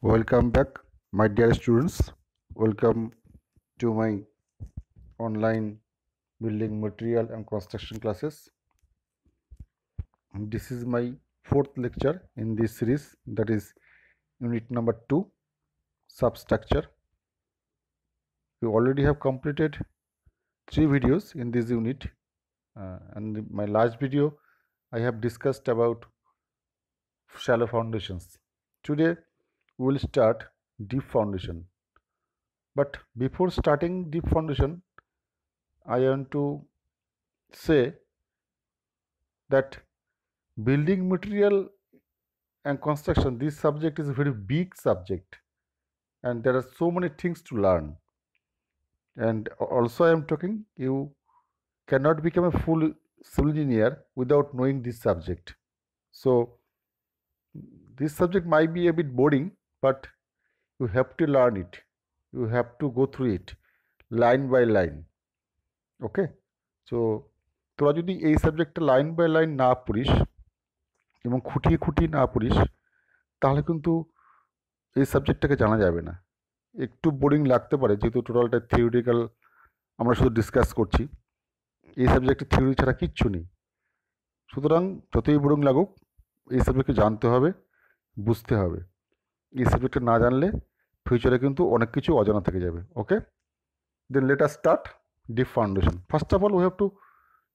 Welcome back, my dear students. Welcome to my online building material and construction classes. This is my fourth lecture in this series, that is unit number 2, substructure. We already have completed 3 videos in this unit, and in my last video I have discussed about shallow foundations. Today we will start deep foundation. But before starting deep foundation, I want to say that building material and construction, this subject is a very big subject and there are so many things to learn. And also I am talking, you cannot become a full civil engineer without knowing this subject. So this subject might be a bit boring, but you have to learn it. You have to go through it line by line. Okay, so তোরা যদি এই সাবজেক্টটা line by line না পড়িস এবং খুঁটিয়ে খুঁটিয়ে না পড়িস তাহলে কিন্তু এই সাবজেক্টটাকে জানা যাবে না। একটু বোরিং লাগতে পারে যেহেতু টোটালটা থিওরিটিক্যাল আমরা শুধু ডিসকাস করছি, এই সাবজেক্টে থিওরি ছাড়া কিচ্ছু নেই। সুতরাং যতই বোরিং লাগুক এই সাবজেক্টকে জানতে হবে, বুঝতে হবে। এই সাবজেক্টটা না জানলে ফিউচারে কিন্তু অনেক কিছু অজানা থেকে যাবে। Okay, then let us start deep foundation. First of all, we have to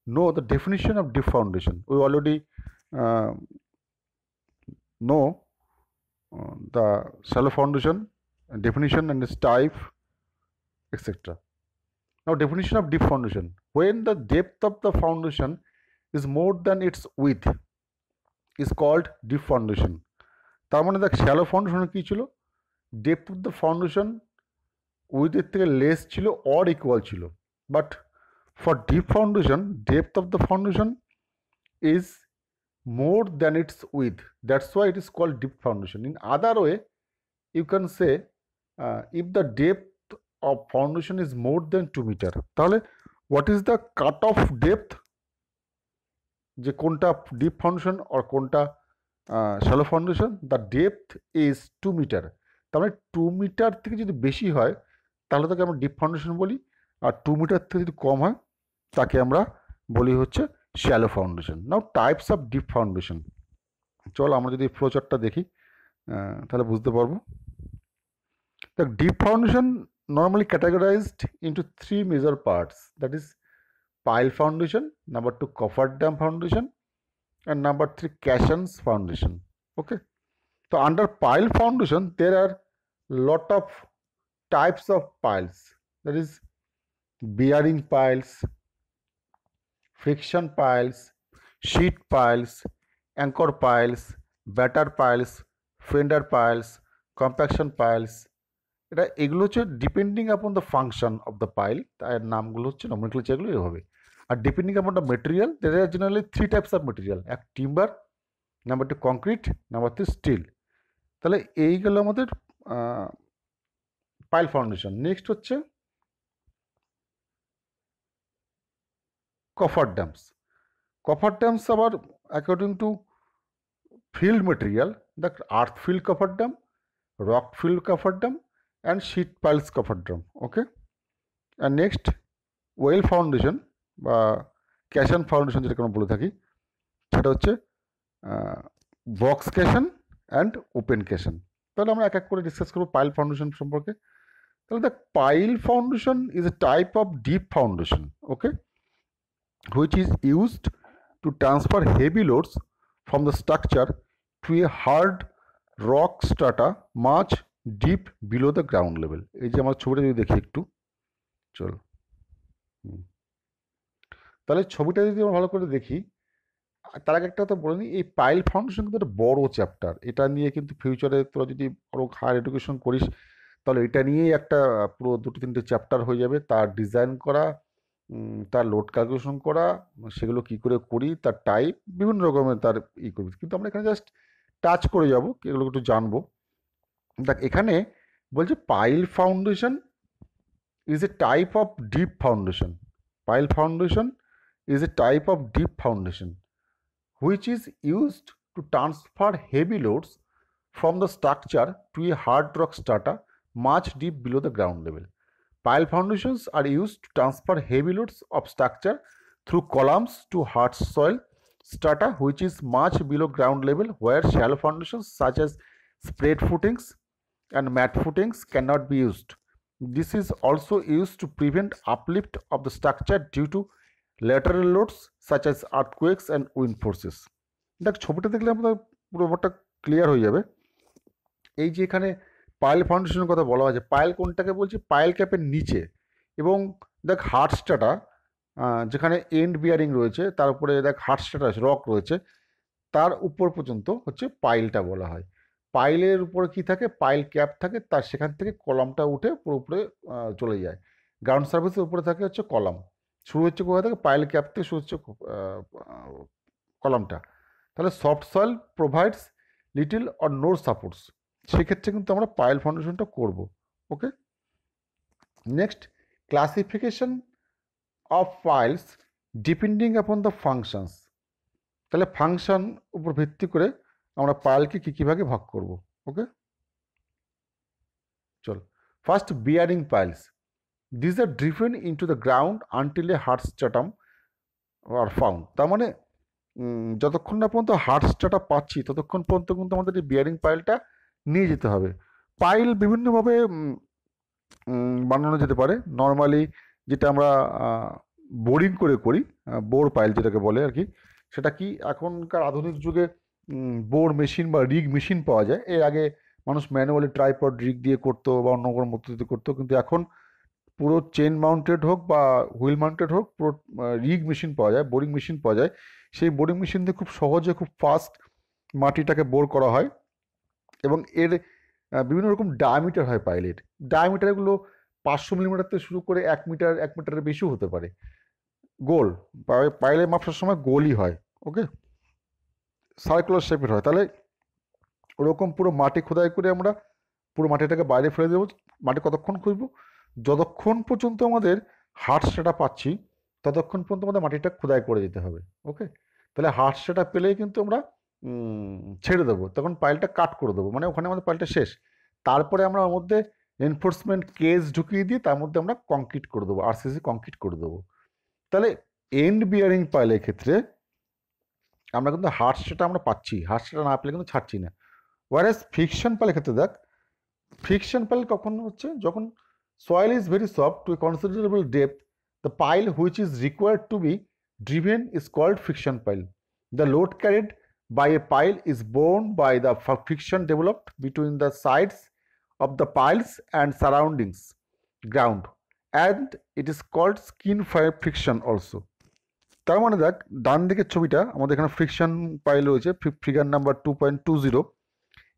know the definition of deep foundation. We already know the shallow foundation definition and its type, etc. Now, definition of deep foundation: when the depth of the foundation is more than its width is called deep foundation. তার মানে দেখ shallow ফাউন্ডেশনের কী ছিল, depth of the foundation উইথের থেকে less ছিল or equal ছিল। But for deep foundation, depth of the foundation is more than its width. That's why it is called deep foundation. In other way, you can say if the depth of foundation is more than 2 meter, তাহলে what is the cut off depth? যে কোনটা deep foundation or কোনটা shallow foundation? The depth is 2 meter. তার মানে 2 metre থেকে যদি বেশি হয় তাহলে তাকে আমরা ডিপ ফাউন্ডেশন বলি, আর 2 মিটার থেকে যদি কম হয় তাকে আমরা বলি হচ্ছে shallow foundation. Now types of deep foundation, চল আমরা যদি ফ্লোচার্টটা দেখি তাহলে বুঝতে পারবো। The deep foundation normally categorised into 3 major parts, that is pile foundation, number 2 cofferdam foundation, and number 3 caissons foundation. Okay, so under pile foundation there are lot of types of piles, that is bearing piles, friction piles, sheet piles, anchor piles, batter piles, fender piles, compaction piles. এটা এগুলো হচ্ছে depending upon the function of the pile, তার নামগুলো হচ্ছে nomenclature এগুলো এভাবে। আর depending upon the material, দের আর জেনারেলি 3 টাইপস অফ মেটেরিয়াল, এক timber, number 2 concrete, number 3 steel. তাহলে এই গেল আমাদের পাইল ফাউন্ডেশন। নেক্সট হচ্ছে কফার ড্যামস। কফার ড্যামস আবার according to fill material, the earth fill coffer dam, rock fill coffer dam and sheet piles coffer dam. Okay, and next well foundation বা ক্যাশন foundation যেটাকে আমরা বলে থাকি, সেটা হচ্ছে box ক্যাশন and open ক্যাশন। তাহলে আমরা এক এক করে ডিসকাস করবো পাইল ফাউন্ডেশন সম্পর্কে। তাহলে the pile foundation is a type of deep foundation, okay, which is used to transfer heavy loads from the structure to a hard rock strata much deep below the ground level. এই যে আমার ছবিটা যদি দেখি একটু, চল, তাহলে ছবিটা যদি আমরা ভালো করে দেখি, তার আগে একটা কথা বলে নিই, এই পাইল ফাউন্ডেশন কিন্তু একটা বড় চ্যাপ্টার। এটা নিয়ে কিন্তু ফিউচারে তোরা যদি আরও হায়ার এডুকেশন করিস তাহলে এটা নিয়েই একটা পুরো 2-3টে চ্যাপ্টার হয়ে যাবে। তার ডিজাইন করা, তার লোড ক্যালকুলেশন করা, সেগুলো কী করে করি, তার টাইপ, বিভিন্ন রকমের তার করবি। কিন্তু আমরা এখানে জাস্ট টাচ করে যাব, এগুলো একটু জানবো। দেখ এখানে বলছে pile foundation is a type of deep foundation. Pile foundation is a type of deep foundation which is used to transfer heavy loads from the structure to a hard rock strata much deep below the ground level. Pile foundations are used to transfer heavy loads of structure through columns to hard soil strata which is much below ground level, where shallow foundations such as spread footings and mat footings cannot be used. This is also used to prevent uplift of the structure due to lateral loads such as earthquakes and wind forces. দেখ ছবিটা দেখলে আমাদের পুরো ব্যাপারটা clear হয়ে যাবে। এই যে এখানে পাইল ফাউন্ডেশনের কথা বলা হয়েছে, পাইল কোনটাকে বলছি? পাইল ক্যাপের নিচে, এবং দেখ হার্ড স্ট্রাটা যেখানে এন্ড বিয়ারিং রয়েছে, তার উপরে দেখ হার্ড স্ট্রাটা রক রয়েছে, তার উপর পর্যন্ত হচ্ছে পাইলটা বলা হয়। পাইলের উপরে কি থাকে? পাইল ক্যাপ থাকে, তার সেখান থেকে কলামটা উঠে পুরো উপরে চলে যায়। গ্রাউন্ড সার্ফেসের উপরে থাকে হচ্ছে কলাম, শুরু হচ্ছে কোথা থেকে? পাইল ক্যাপ থেকে শুরু হচ্ছে কলামটা। তাহলে soft soil provides little or no supports, সেক্ষেত্রে কিন্তু আমরা পাইল ফাউন্ডেশনটা করব। Okay, next classification of piles depending upon the functions. তাহলে ফাংশন উপর ভিত্তি করে আমরা পাইলকে কী কী ভাগে ভাগ করব। ওকে, চল first bearing piles. This are driven into the ground until a hard stratum are found. তার মানে যতক্ষণ না পর্যন্ত হার্ড স্ট্রাটা পাচ্ছি ততক্ষণ পর্যন্ত কিন্তু আমাদের এই বিয়ারিং পাইলটা নিয়ে যেতে হবে। পাইল বিভিন্নভাবে বানানো যেতে পারে। নর্মালি যেটা আমরা বোরিং করে করি, বোর পাইল যেটাকে বলে আর কি, সেটা কি এখনকার আধুনিক যুগে বোর মেশিন বা রিগ মেশিন পাওয়া যায়। এর আগে মানুষ ম্যানুয়ালি ট্রাইপড রিগ দিয়ে করতো বা অন্য কোনো পদ্ধতিতে করতো, কিন্তু এখন পুরো চেন মাউন্টেড হোক বা হুইল মাউন্টেড হোক, পুরো রিগ মেশিন পাওয়া যায়, বোরিং মেশিন পাওয়া যায়। সেই বোরিং মেশিন দিয়ে খুব সহজে খুব ফাস্ট মাটিটাকে বোর করা হয়, এবং এর বিভিন্ন রকম ডায়ামিটার হয় পাইলের। ডায়ামিটারগুলো 500 মিলিমিটার থেকে শুরু করে 1 মিটার, 1 মিটারের বেশিও হতে পারে। গোল পাইলের মাপ সবসময় গোলই হয়। ওকে, সার্কুলার শেপের হয়। তাহলে ওরকম পুরো মাটি খোদাই করে আমরা পুরো মাটিটাকে বাইরে ফেলে দেবো। মাটি কতক্ষণ খুঁজবো? যতক্ষণ পর্যন্ত আমাদের হার্ড স্ট্রাটা পাচ্ছি ততক্ষণ পর্যন্ত আমাদের মাটিটা খোদাই করে যেতে হবে। ওকে, তাহলে হার্ড স্ট্রাটা পেলেই কিন্তু আমরা ছেড়ে দেবো, তখন পাইলটা কাট করে দেবো, মানে ওখানে আমাদের পাইলটা শেষ। তারপরে আমরা ওর মধ্যে এনফোর্সমেন্ট কেস ঢুকিয়ে দিয়ে তার মধ্যে আমরা কংক্রিট করে দেবো, আরসিসি কংক্রিট করে দেবো। তাহলে এন্ড বিয়ারিং পাইলের ক্ষেত্রে আমরা কিন্তু হার্ড স্ট্রাটা আমরা পাচ্ছি, হার্ড স্ট্রাটা না পেলে কিন্তু ছাড়ছি না। ওয়ারেস ফিকশন পাইলের ক্ষেত্রে দেখ, ফিকশন পাইল কখন হচ্ছে? যখন soil is very soft to a considerable depth, the pile which is required to be driven is called friction pile. The load carried by a pile is borne by the friction developed between the sides of the piles and surroundings ground, and it is called skin friction also. তার মানে দেখ, ডান দিকের ছবিটা আমাদের এখানে friction pile রয়েছে, figure number 2.20।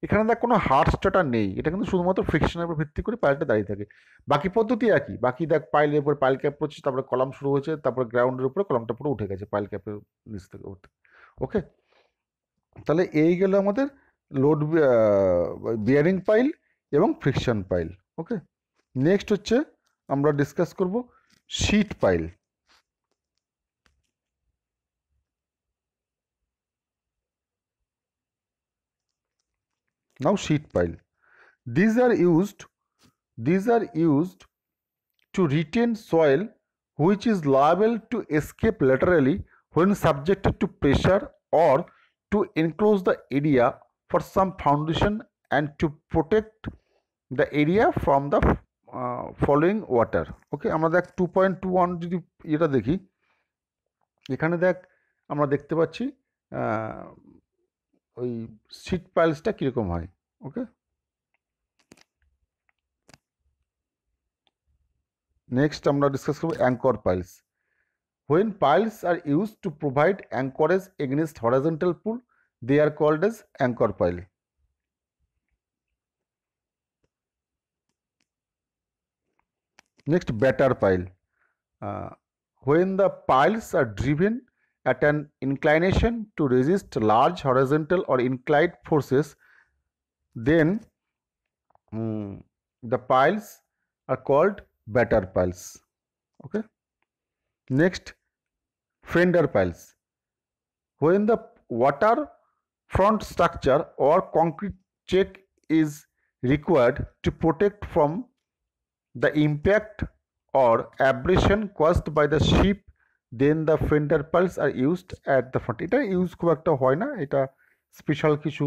এখানে দেখ কোনো হার্ড স্ট্রাটা নেই, এটা কিন্তু শুধুমাত্র ফ্রিকশনের উপর ভিত্তি করে পাইলটা দাঁড়িয়ে থাকে। বাকি পদ্ধতি একই, বাকি দেখ পাইলের উপর পাইল ক্যাপ পড়ছে, তারপরে কলাম শুরু হয়েছে, তারপরে গ্রাউন্ডের উপরে কলামটা পুরো উঠে গেছে পাইল ক্যাপের নিচ থেকে উঠতে। ওকে, তাহলে এই গেল আমাদের লোড বিয়ারিং পাইল এবং ফ্রিকশন পাইল। ওকে, নেক্সট হচ্ছে আমরা ডিসকাস করব sheet pile. Now sheet pile. These are used to retain soil which is liable to escape laterally when subjected to pressure, or to enclose the area for some foundation and to protect the area from the following water. ওকে, আমরা দেখ 2.21 যদি এটা দেখি, এখানে দেখ আমরা দেখতে পাচ্ছি ওই শীট পাইলসটা কীরকম হয়। ওকে, নেক্সট আমরা ডিসকাস করব anchor piles. When piles are used to provide anchorage against horizontal pull, they are called as anchor pile. Next, batter pile. When the piles are driven at an inclination to resist large horizontal or inclined forces, then the piles are called batter piles. Okay. Next, fender piles. When the water front structure or concrete check is required to protect from the impact or abrasion caused by the ship, then the fender piles are used at the front. এটা use খুব একটা হয় না, এটা special কিছু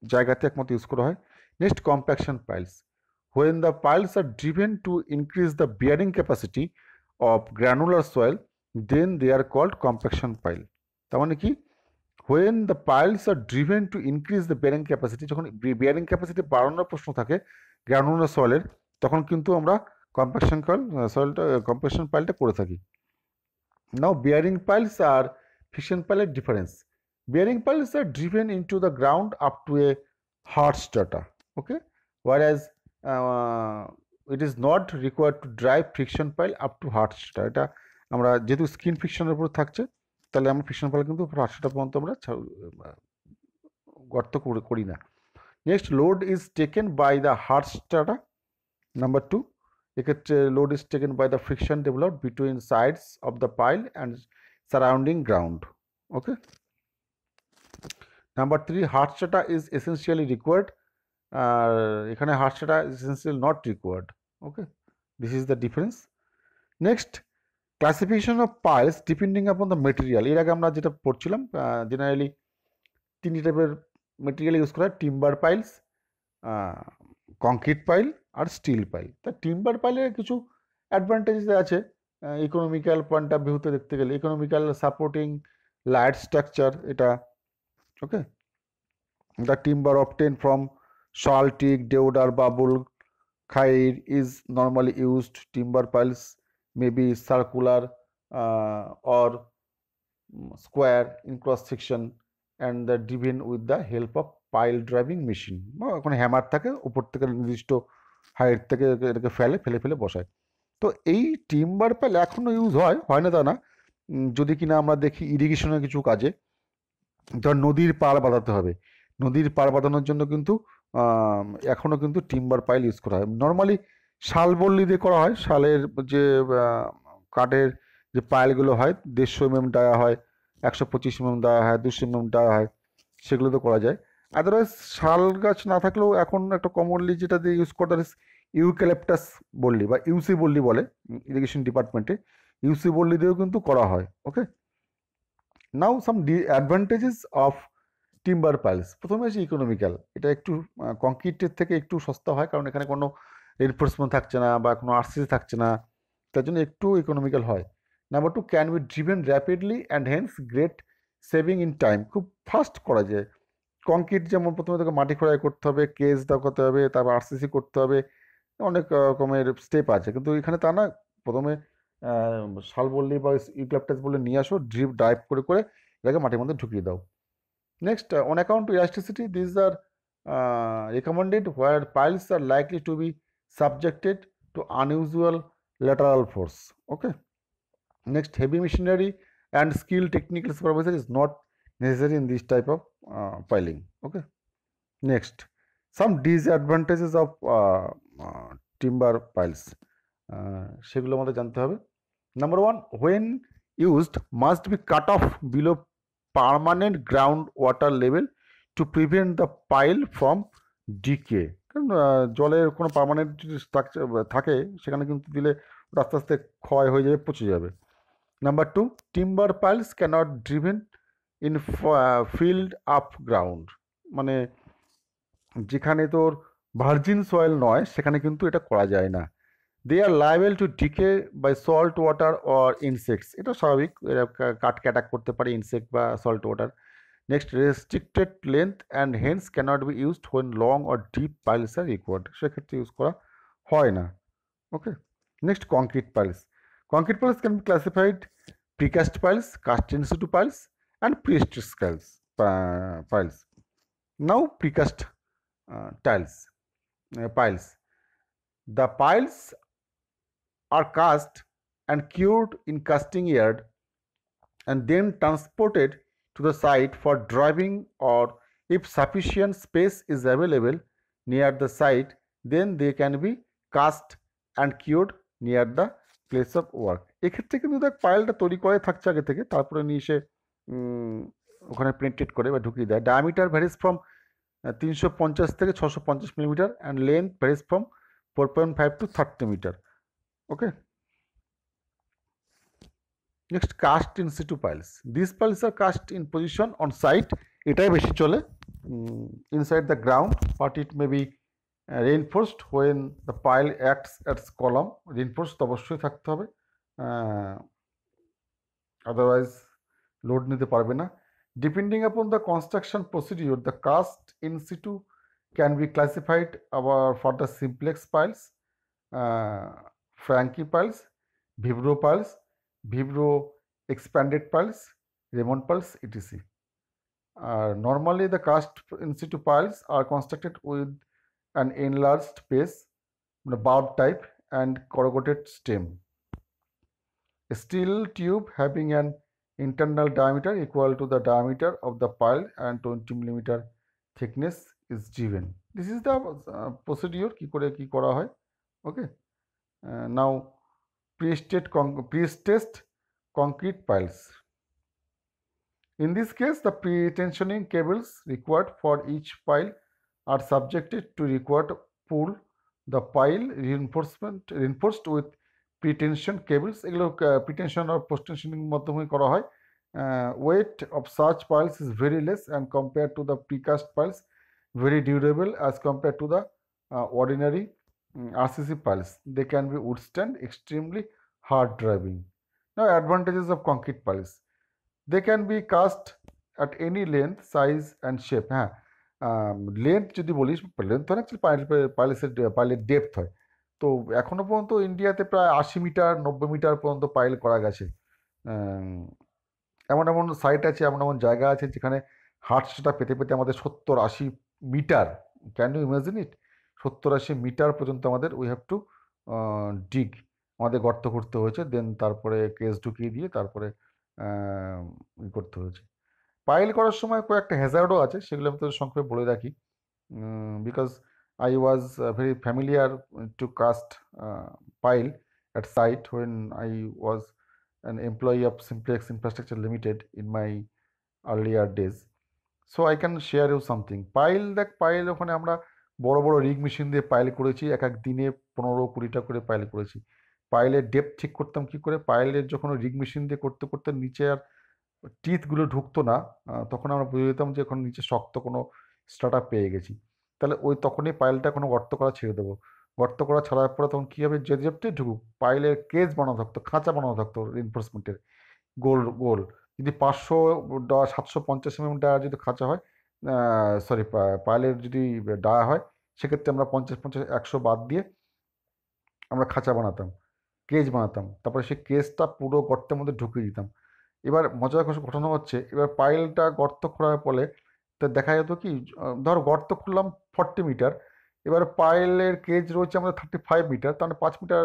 জায়গাতে একমাত্র use করা হয়। Next compaction piles, when the piles are driven to increase the bearing capacity of granular soil, then they are called compaction pile. তার মানে কি, when the piles are driven to increase the bearing capacity, যখন bearing capacity বাড়ানোর প্রশ্ন থাকে granular সয়েলের, তখন কিন্তু আমরা কম্প্যাকশন কম্প্যাকশন পাইলটা করে থাকি। Now bearing piles are friction pile difference. Bearing piles are driven into the ground up to a hard strata, okay, whereas it is not required to drive friction pile up to hard strata. এটা আমরা যেহেতু skin ফ্রিকশনের উপর থাকছে, তাহলে আমরা friction pile কিন্তু hard strata পর্যন্ত আমরা গর্ত করি না। Next load is taken by the hard strata. Number 2, এক্ষেত্রে load is taken by the friction developed between sides of the pile and surrounding ground, okay. Number 3, hard strata is essentially required, আর এখানে hard strata is essential not required, okay. This is the difference. Next, classification of piles depending upon the material. এর আগে আমরা যেটা পড়ছিলাম, generally 3 টাইপের material use করা হয়, টিম্বার পাইলস, কংক্রিট পাইল আর স্টিল পাইল। তা টিম্বার পাইলের কিছু অ্যাডভান্টেজেস আছে ইকোনমিক্যাল পয়েন্ট অফ ভিউতে দেখতে গেলে। ইকোনমিক্যাল, সাপোর্টিং লাইট স্ট্রাকচার এটা, okay. The timber obtained from sal teak, deodar, babul, khair is normally used. Timber piles may be circular or square in cross section and the driven with the help of pile driving machine. ওখানে hammer থাকে, উপর থেকে নির্দিষ্ট height থেকে এটাকে ফেলে বসায়। তো এই টিম্বার পাইল এখনও ইউজ হয় না তা না, যদি কিনা আমরা দেখি ইরিগেশনের কিছু কাজে, ধর নদীর পাড় বাঁধাতে হবে, নদীর পাড় বাঁধানোর জন্য কিন্তু এখনও কিন্তু টিম্বার পাইল ইউজ করা হয়। নর্মালি শাল বল্লি দিয়ে করা হয়, শালের যে কাঠের যে পাইলগুলো হয় 150 mm দেওয়া হয়, 125 mm দেওয়া হয়, 200 mm দেওয়া হয়, সেগুলো তো করা যায়। আদারওয়াইজ শাল গাছ না থাকলেও এখন একটা কমনলি যেটা দিয়ে ইউজ করা ইউক্যালিপটাস বল্লি বা ইউসি বল্লি বলে ইরিগেশন ডিপার্টমেন্টে, ইউসি বল্লি দিয়েও কিন্তু করা হয়, okay. Now some advantages of timber piles. প্রথমে আছে ইকোনমিক্যাল, এটা একটু কংক্রিটের থেকে একটু সস্তা হয়, কারণ এখানে কোনো রেনফোর্সমেন্ট থাকছে না বা কোনো আরসিসি থাকছে না, তার জন্য একটু ইকোনমিক্যাল হয়। Number 2, can be driven rapidly and hence great saving in time. খুব ফাস্ট করা যায়। কংক্রিট যেমন প্রথমে তাকে মাটি খোঁড়াই করতে হবে, কেস করতে হবে, তারপর আরসিসি করতে হবে, অনেক রকমের স্টেপ আছে, কিন্তু এখানে তা না। প্রথমে শাল বললি বা ইউক্যালিপটাস বলে নিয়ে আসো, ড্রাইভ করে এটাকে মাটির মধ্যে ঢুকিয়ে দাও। Next, on account to elasticity, these are recommended where piles are likely to be subjected to unusual lateral force, okay. Next, heavy machinery and skilled technical supervisor is not necessary in this type of piling, okay. Next, some disadvantages of timber piles, সেগুলো আমাদের জানতে হবে। Number 1, when used must be cut off below permanent ground water level to prevent the pile from decay. কারণ জলের কোনো permanent structure থাকে, সেখানে কিন্তু দিলে আস্তে আস্তে ক্ষয় হয়ে যাবে, পচে যাবে। Number 2, timber piles cannot driven in filled up ground, মানে যেখানে তোর ভার্জিন সয়েল নয় সেখানে কিন্তু এটা করা যায় না। They are liable to decay by salt water or insects, এটা স্বাভাবিক, এরা কাটকে অ্যাটাক করতে পারে, ইনসেক্ট বা salt water. Next, restricted length and hence cannot be used when long or deep piles are required, সেক্ষেত্রে ইউজ করা হয় না, okay. Next, concrete piles. Concrete piles can be classified precast piles, cast in situ piles and prestressed piles. Now precast piles. The piles are cast and cured in casting yard and then transported to the site for driving, or if sufficient space is available near the site, then they can be cast and cured near the place of work. এক্ষেত্রে কিন্তু দেখ পাইলটা তৈরি করে থাকছে আগে থেকে, তারপরে নিয়ে এসে ওখানে প্রিন্টেড করে বা ঢুকিয়ে দেয়। ডায়ামিটার ভ্যারিজ ফ্রম 350 থেকে 650 millimetre and length varies from 4.5 to 30 metre. Okay, next cast in situ piles. This piles are cast in position on site, এটাই বেশি চলে। Inside the ground, but it may be reinforced when the pile acts as column. Reinforced অবশ্যই থাকতে হবে, otherwise load নিতে পারবে না। Depending upon the construction procedure, the cast in situ can be classified আবার for the simplex piles, Franki piles, vibro piles, vibro expanded piles, Raymond piles, etc. Normally, the cast in situ piles are constructed with an enlarged base, bulb type, and corrugated stem. A steel tube having an internal diameter equal to the diameter of the pile and 20 millimeter thickness is given. This is the procedure কি করে কি করা হয়। Okay. Now, pre-stressed concrete piles. In this case, the pre-tensioning cables required for each pile are subjected to required pull. The pile reinforced with pre-tension cables, এগুলো pre-tension or post-tensioning মাধ্যমে করা হয়। Weight of such piles is very less and compared to the precast piles, very durable as compared to the ordinary RCC piles. They can be withstand extremely hard driving. Now, advantages of concrete piles. They can be cast at any length, size and shape. হ্যাঁ, length যদি বলিস, length হয় পাইলের depth হয়। তো এখনো পর্যন্ত ইন্ডিয়াতে প্রায় 80 মিটার 90 মিটার পর্যন্ত পাইল করা গেছে। এমন এমন সাইট আছে, এমন এমন জায়গা আছে যেখানে হার্টসটা পেতে পেতে আমাদের 70-80 metre, can you imagine it, 70-80 metre পর্যন্ত আমাদের উই হ্যাভ টু ডিগ, আমাদের গর্ত করতে হয়েছে। দেন তারপরে কেস ঢুকিয়ে দিয়ে তারপরে করতে হয়েছে। পাইল করার সময় কয়েকটা হ্যাজার্ডও আছে, সেগুলো আমি তো সংক্ষেপে বলে রাখি। Because I was very familiar to cast pile at site when I was an employee of Simplex Infrastructure Limited in my earlier days. So I can share you something. Pile ওখানে আমরা বড় বড় রিগ মেশিন দিয়ে pile করেছি, এক এক দিনে 15-20টা করে পাইল করেছি। পাইলের ডেপথ ঠিক করতাম কি করে, পাইলের যখন রিগ মেশিন দিয়ে করতে করতে নিচে আর টিথগুলো ঢুকতো না, তখন আমরা বুঝে যেতাম যে এখন নিচে শক্ত কোনো স্টার্ট পেয়ে গেছি। তাহলে তখনই পাইলটা কোনো গর্ত করা ছেড়ে দেবো। গর্ত করা ছাড়ার পরে তখন কী হবে, যে ডেপথেই ঢুকুক, পাইলের কেজ বানানো থাকতো, খাঁচা বানানো থাকতো রিনফোর্সমেন্টের, গোল গোল। যদি 500-750 mm ডায়া যদি খাঁচা হয়, সরি পাইলের যদি ডায়া হয়, সেক্ষেত্রে আমরা 50-50-100 বাদ দিয়ে আমরা খাঁচা বানাতাম, কেজ বানাতাম। তারপরে সেই কেজটা পুরো গর্তের মধ্যে ঢুকিয়ে দিতাম। এবার মজার ঘটনা হচ্ছে, এবার পাইলটা গর্ত খোঁড়ার ফলে তো দেখা যেত কি, ধর গর্ত খুললাম 40 মিটার, এবার পাইলের কেজ রয়েছে আমাদের 35 মিটার, তাহলে 5 মিটার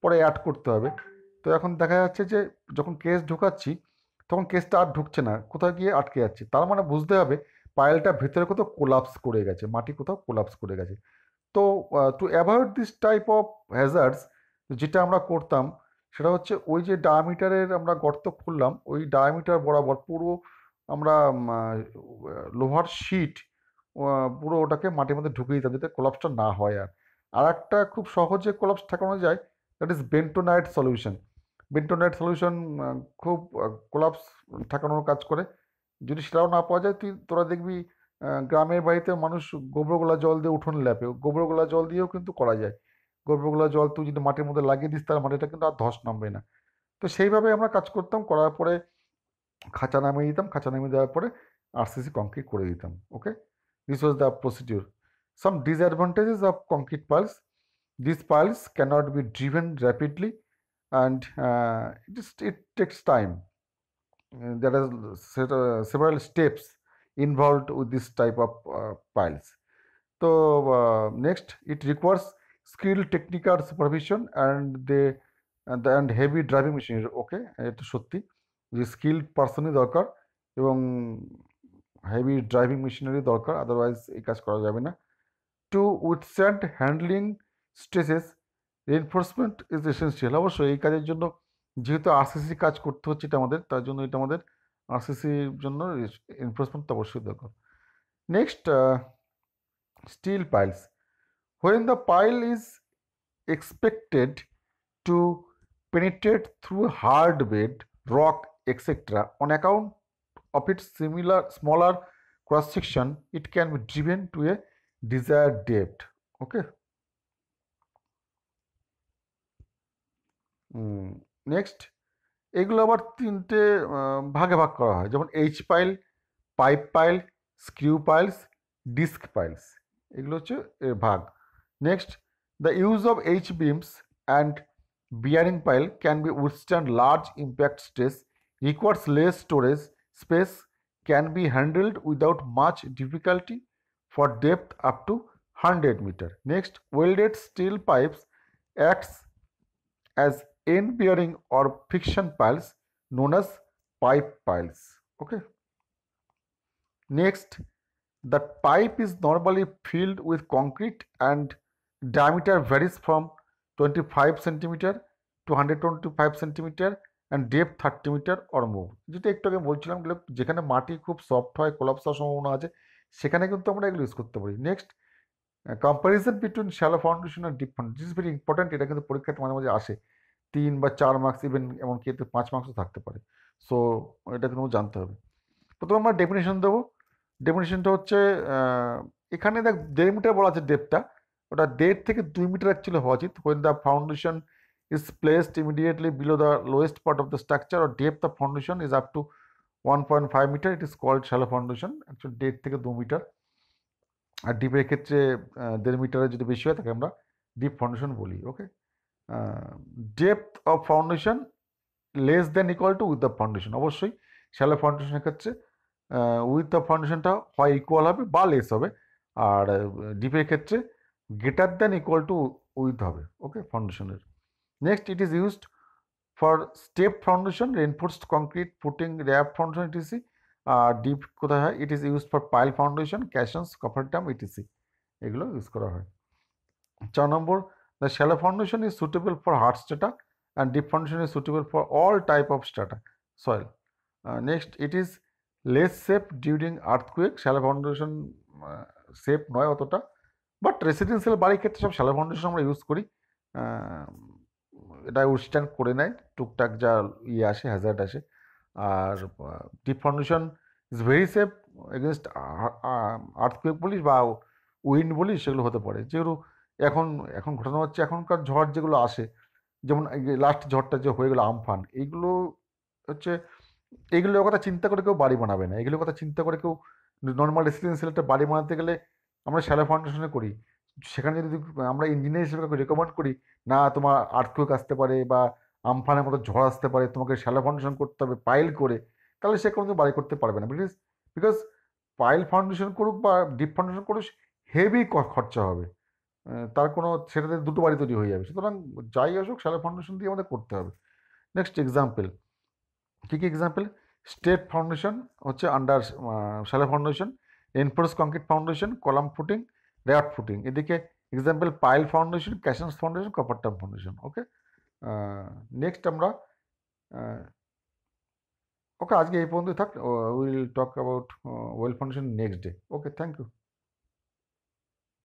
পরে অ্যাড করতে হবে। তো এখন দেখা যাচ্ছে যে যখন কেজ ঢোকাচ্ছি তখন কেজটা আর ঢুকছে না, কোথাও গিয়ে আটকে যাচ্ছে। তার মানে বুঝতে হবে পাইলটা ভেতরে কোথাও কোলাপস করে গেছে, মাটি কোথাও কোলাপস করে গেছে। তো to avoid this type of hazards, যেটা আমরা করতাম সেটা হচ্ছে ওই যে ডায়ামিটারের আমরা গর্ত খুললাম, ওই ডায়ামিটার বরাবর পুরো আমরা লোহার শিট পুরো ওটাকে মাটির মধ্যে ঢুকিয়ে দিতাম, যাতে কোলাপসটা না হয়। আর একটা খুব সহজে কোলাপস ঠেকানো যায়, that is bentonite solution. Bentonite solution খুব কোলাপস ঠেকানোর কাজ করে। যদি সেটাও না পাওয়া যায়, তোরা দেখবি গ্রামের বাড়িতে মানুষ গোবর গোলা জল দিয়ে উঠোন ল্যাপে, গোবর গোলা জল দিয়েও কিন্তু করা যায়। গোবর গোলা জল তুই যদি মাটির মধ্যে লাগিয়ে দিস, তার মাটিটা কিন্তু আর ধস নামবে না। তো সেইভাবে আমরা কাজ করতাম, করার পরে খাঁচা নামিয়ে দিতাম, খাঁচা নামিয়ে দেওয়ার পরে আরসিসি কংক্রিট করে দিতাম। Okay, this was the procedure. Some disadvantages of concrete piles: this piles cannot be driven rapidly and it takes time. There are several steps involved with this type of piles. So next, it requires skilled technical supervision and heavy driving machinery. Okay, এটা সত্যি যে skilled পার্সনই দরকার এবং heavy driving machinery দরকার, otherwise এই কাজ করা যাবে না। To withstand handling stresses, reinforcement is essential. অবশ্যই এই কাজের জন্য, যেহেতু আরসিসি কাজ করতে হচ্ছে এটা আমাদের, তার জন্য আরসিসির জন্য রেনফোর্সমেন্ট তো অবশ্যই দরকার। Next, steel piles. When the pile is expected to penetrate through hard bed, rock, etc., on account of its smaller cross section, it can be driven to a desired depth. Okay. Next এগুলো আবার তিনটে ভাগে ভাগ করা হয়, যেমন H pile, pipe pile, screw piles, disc piles, এগুলো হচ্ছে এর ভাগ। Next, the use of H beams and bearing pile can be withstand large impact stress, requires less storage space, can be handled without much difficulty for depth up to 100 meter. Next, welded steel pipes acts as end bearing or friction piles known as pipe piles. Okay. Next, the pipe is normally filled with concrete and diameter varies from 25 centimeter to 125 centimeter and depth 30 metre or more. যেটা একটু আগে বলছিলাম, যেখানে মাটি খুব soft হয়, collapse হওয়ার সম্ভাবনা আছে, সেখানে কিন্তু আমরা এগুলো ইউজ করতে পারি। Next, comparison between shallow foundation আর deep foundation, this is very important. এটা কিন্তু পরীক্ষাতে মাঝে মাঝে আসে, 3 বা 4 মার্কস, ইভেন এমনকি এতে 5 মার্কসও থাকতে পারে। সো এটা কিন্তু জানতে হবে। প্রথমে আমরা ডেফিনেশন দেবো। ডেফিনেশনটা হচ্ছে, এখানে দেখ 1.5 মিটার বলা আছে ডেপটা, ওটা 1.5 থেকে 2 মিটার অ্যাকচুয়ালি হওয়া উচিত। when the foundation is placed immediately below the lowest part of the structure or depth of foundation is up to 1.5 metre, it is called shallow foundation. Actually 1.5 থেকে 2 মিটার। আর ডিপের ক্ষেত্রে 1.5 মিটারের যদি বেশি হয় তাকে আমরা ডিপ ফাউন্ডেশন বলি। Okay. Depth of foundation less than equal to with the foundation, অবশ্যই শ্যালো ফাউন্ডেশনের ক্ষেত্রে উইথ দ্য ফাউন্ডেশনটা হয় ইকুয়াল হবে বা লেস হবে, আর ডিপের ক্ষেত্রে greater than equal to with হবে। ওকে, ফাউন্ডেশনের। Next, it is used for step foundation, reinforced concrete, footing, raft foundation, etc. আর ডিপ কোথায় হয়? It is used for pile foundation, caissons, coffer dam, etc, এগুলো ইউজ করা হয়। 4 নম্বর, the shallow foundation is suitable for hard strata and deep foundation is suitable for all type of strata soil. Next, it is less safe during earthquake. Shallow foundation safe নয় অতটা, but residential বাড়ির ক্ষেত্রে সব shallow foundation আমরা use করি। এটা withstand করে নেয় টুকটাক যা আসে, হ্যাজার্ড আসে। আর deep foundation is very safe against earthquake বলিস বা উইন্ড বলিস, সেগুলো হতে পারে। যেহেতু এখন এখন ঘটনা হচ্ছে, এখনকার ঝড় যেগুলো আসে, যেমন লাস্ট ঝড়টা যে হয়ে গেলো আমফান, এইগুলো হচ্ছে, এইগুলোর কথা চিন্তা করে কেউ বাড়ি বানাবে না। এগুলোর কথা চিন্তা করে কেউ নর্মাল রেসিডেন্সিয়াল একটা বাড়ি বানাতে গেলে আমরা শ্যালো ফাউন্ডেশনে করি। সেখানে যদি আমরা ইঞ্জিনিয়ার হিসেবে রেকমেন্ড করি, না তোমার আর্থকুয়েক আসতে পারে বা আমফানের মতো ঝড় আসতে পারে, তোমাকে শ্যালো ফাউন্ডেশন করতে হবে পাইল করে, তাহলে সে কোনো বাড়ি করতে পারবে না। বিকজ পাইল ফাউন্ডেশন করুক বা ডিপ ফাউন্ডেশন করুক, হেভি খরচা হবে, তার কোনো, সেটাতে দুটো বাড়ি তৈরি হয়ে যাবে। সুতরাং যাই আসুক, শ্যালো ফাউন্ডেশন দিয়ে আমাদের করতে হবে। নেক্সট এক্সাম্পল, কী কী এক্সাম্পল? স্টেট ফাউন্ডেশন হচ্ছে under shallow foundation, reinforced concrete foundation, column footing, raft footing. এদিকে example pile foundation, caissons foundation, coffer dam foundation. Okay. Next আমরা ওকে, আজকে এই পর্যন্ত থাক। Will talk about well foundation next day. Okay, thank you.